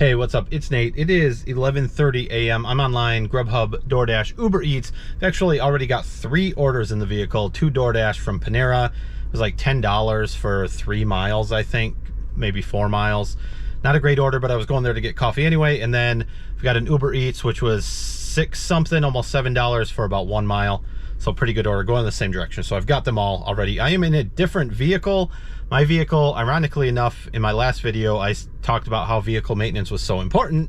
Hey, what's up? It's Nate. It is 11:30 a.m. I'm online, Grubhub, DoorDash, Uber Eats. I've actually already got 3 orders in the vehicle, 2 DoorDash from Panera. It was like $10 for 3 miles, I think, maybe 4 miles. Not a great order, but I was going there to get coffee anyway. And then we got an Uber Eats, which was 6 something, almost $7 for about 1 mile. So pretty good order, going in the same direction. So I've got them all already. I am in a different vehicle. My vehicle, ironically enough, in my last video, I talked about how vehicle maintenance was so important,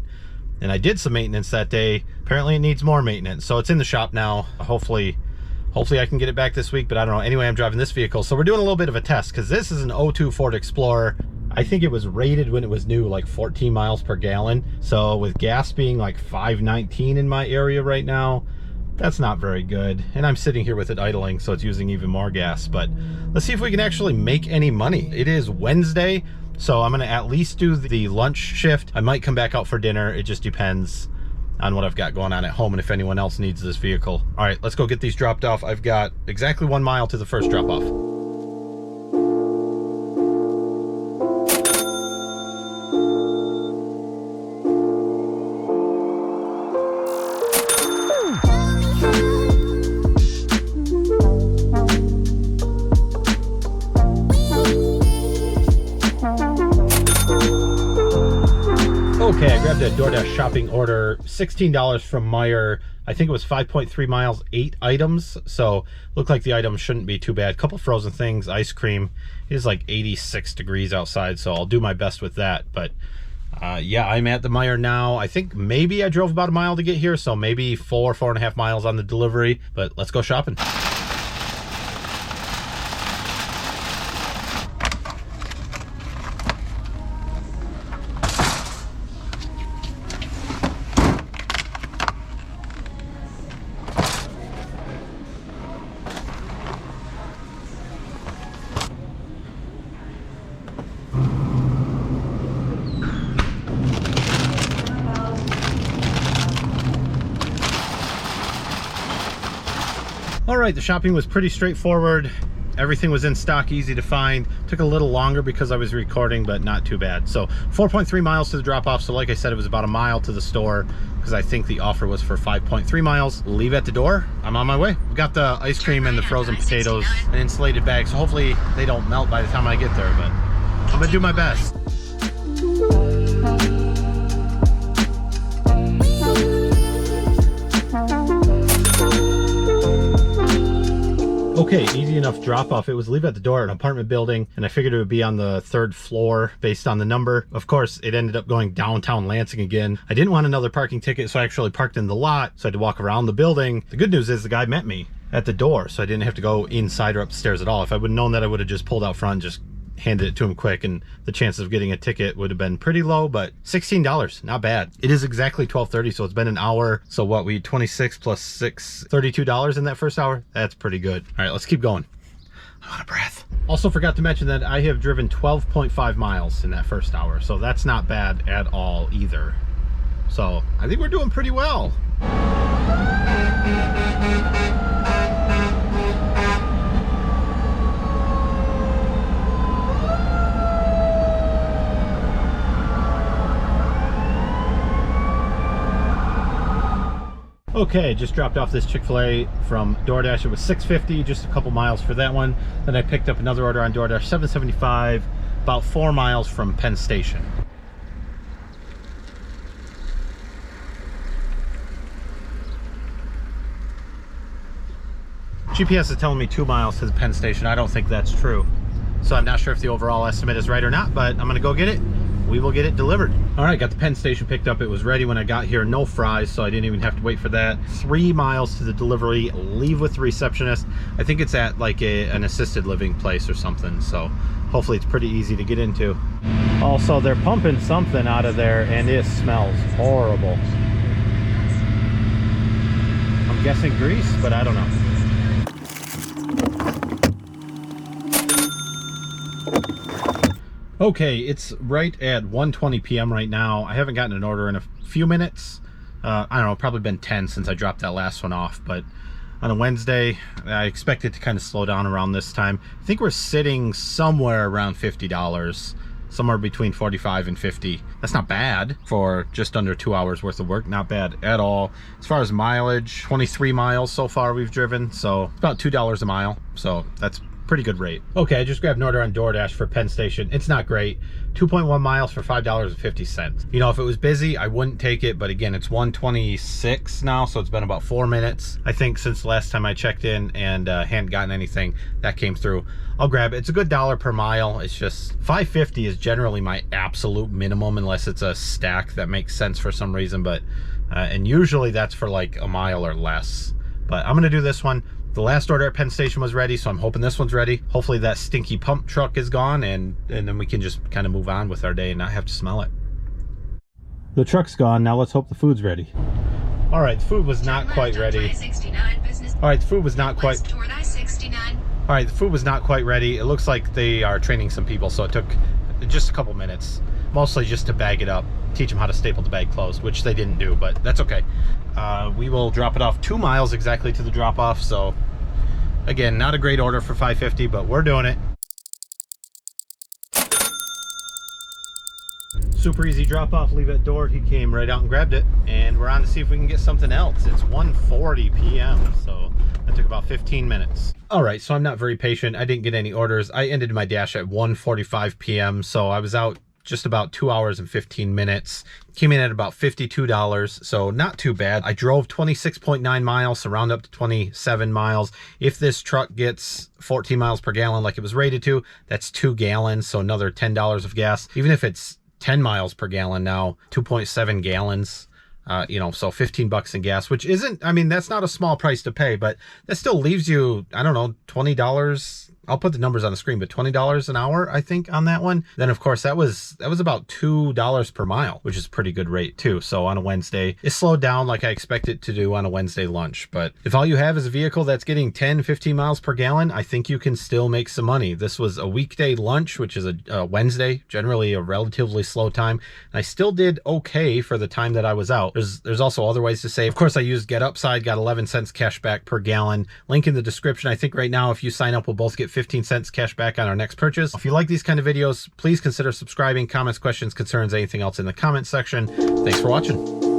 and I did some maintenance that day. Apparently it needs more maintenance. So it's in the shop now. Hopefully I can get it back this week, but I don't know. Anyway, I'm driving this vehicle. So we're doing a little bit of a test because this is an '02 Ford Explorer. I think it was rated when it was new, like 14 miles per gallon. So with gas being like 5.19 in my area right now, that's not very good. And I'm sitting here with it idling, so it's using even more gas. But let's see if we can actually make any money. It is Wednesday, so I'm gonna at least do the lunch shift. I might come back out for dinner. It just depends on what I've got going on at home and if anyone else needs this vehicle. All right, let's go get these dropped off. I've got exactly 1 mile to the first drop off. Okay, I grabbed a DoorDash shopping order, $16 from Meijer. I think it was 5.3 miles, 8 items. So looked like the items shouldn't be too bad. Couple frozen things, ice cream. It is like 86 degrees outside, so I'll do my best with that. But yeah, I'm at the Meijer now. I think maybe I drove about a mile to get here, so maybe 4.5 miles on the delivery. But let's go shopping. All right, the shopping was pretty straightforward. Everything was in stock, easy to find. Took a little longer because I was recording, but not too bad. So 4.3 miles to the drop off. So like I said, it was about a mile to the store because I think the offer was for 5.3 miles. Leave at the door. I'm on my way. We've got the ice cream and the frozen potatoes and insulated bags. So hopefully they don't melt by the time I get there, but I'm gonna do my best. Okay, easy enough drop off. It was leave at the door, an apartment building, and I figured it would be on the 3rd floor based on the number. Of course, it ended up going downtown Lansing again. I didn't want another parking ticket, so I actually parked in the lot, so I had to walk around the building. The good news is the guy met me at the door, so I didn't have to go inside or upstairs at all. If I would have known that, I would have just pulled out front and just handed it to him quick, and the chances of getting a ticket would have been pretty low, but $16, not bad. It is exactly 12:30, so it's been an hour. So what, we 26 plus 6, $32 in that first hour? That's pretty good. All right, let's keep going. I'm out of breath. Also forgot to mention that I have driven 12.5 miles in that first hour, so that's not bad at all either. So I think we're doing pretty well. Okay, just dropped off this Chick-fil-A from DoorDash. It was $6.50, just a couple miles for that one. Then I picked up another order on DoorDash, $7.75, about 4 miles from Penn Station. GPS is telling me 2 miles to the Penn Station. I don't think that's true. So I'm not sure if the overall estimate is right or not, but I'm gonna go get it. We will get it delivered. All right, got the Penn Station picked up. It was ready when I got here. No fries, so I didn't even have to wait for that. 3 miles to the delivery. Leave with the receptionist. I think it's at like an assisted living place or something, so hopefully it's pretty easy to get into. Also, they're pumping something out of there, and it smells horrible. I'm guessing grease, but I don't know. Okay, it's right at 1:20 p.m. right now. I haven't gotten an order in a few minutes. I don't know, probably been 10 since I dropped that last one off, but on a Wednesday, I expect it to kind of slow down around this time. I think we're sitting somewhere around $50. somewhere between 45 and 50. That's not bad for just under 2 hours worth of work. Not bad at all. As far as mileage, 23 miles so far we've driven, so about $2 a mile. So that's pretty good rate. Okay, I just grabbed an order on DoorDash for Penn Station. It's not great. 2.1 miles for $5.50. You know, if it was busy, I wouldn't take it, but again, it's 1:26 now, so it's been about 4 minutes, I think, since the last time I checked in, and hadn't gotten anything that came through. I'll grab it. It's a good $1 per mile. It's just $5.50 is generally my absolute minimum, unless it's a stack that makes sense for some reason, but and usually that's for like a mile or less. But I'm gonna do this one. The last order at Penn Station was ready, so I'm hoping this one's ready. Hopefully that stinky pump truck is gone, and then we can just kind of move on with our day and not have to smell it. The truck's gone. Now let's hope the food's ready. All right, the food was not quite ready. All right, the food was not quite. All right, the food was not quite ready. It looks like they are training some people, so it took just a couple minutes, mostly just to bag it up, teach them how to staple the bag closed, which they didn't do, but that's okay. We will drop it off 2 miles exactly to the drop off. So again, not a great order for $5.50, but we're doing it. Super easy drop off, leave it at door. He came right out and grabbed it, and we're on to see if we can get something else. It's 1:40 p.m. so that took about 15 minutes. All right, so I'm not very patient. I didn't get any orders. I ended my dash at 1:45 p.m. so I was out just about 2 hours and 15 minutes. Came in at about $52, so not too bad. I drove 26.9 miles, so round up to 27 miles. If this truck gets 14 miles per gallon like it was rated to, that's 2 gallons, so another $10 of gas. Even if it's 10 miles per gallon now, 2.7 gallons, you know, so 15 bucks in gas, which isn't, I mean, that's not a small price to pay, but that still leaves you, I don't know, $20. I'll put the numbers on the screen, but $20 an hour, I think, on that one. Then of course that was about $2 per mile, which is a pretty good rate too. So on a Wednesday, it slowed down like I expect it to do on a Wednesday lunch. But if all you have is a vehicle that's getting 10, 15 miles per gallon, I think you can still make some money. This was a weekday lunch, which is a Wednesday, generally a relatively slow time. And I still did okay for the time that I was out. There's also other ways to save. Of course, I used Get Upside, got 11 cents cash back per gallon. Link in the description. I think right now, if you sign up, we'll both get 15 cents cash back on our next purchase. If you like these kind of videos, please consider subscribing. Comments, questions, concerns, anything else in the comment section. Thanks for watching.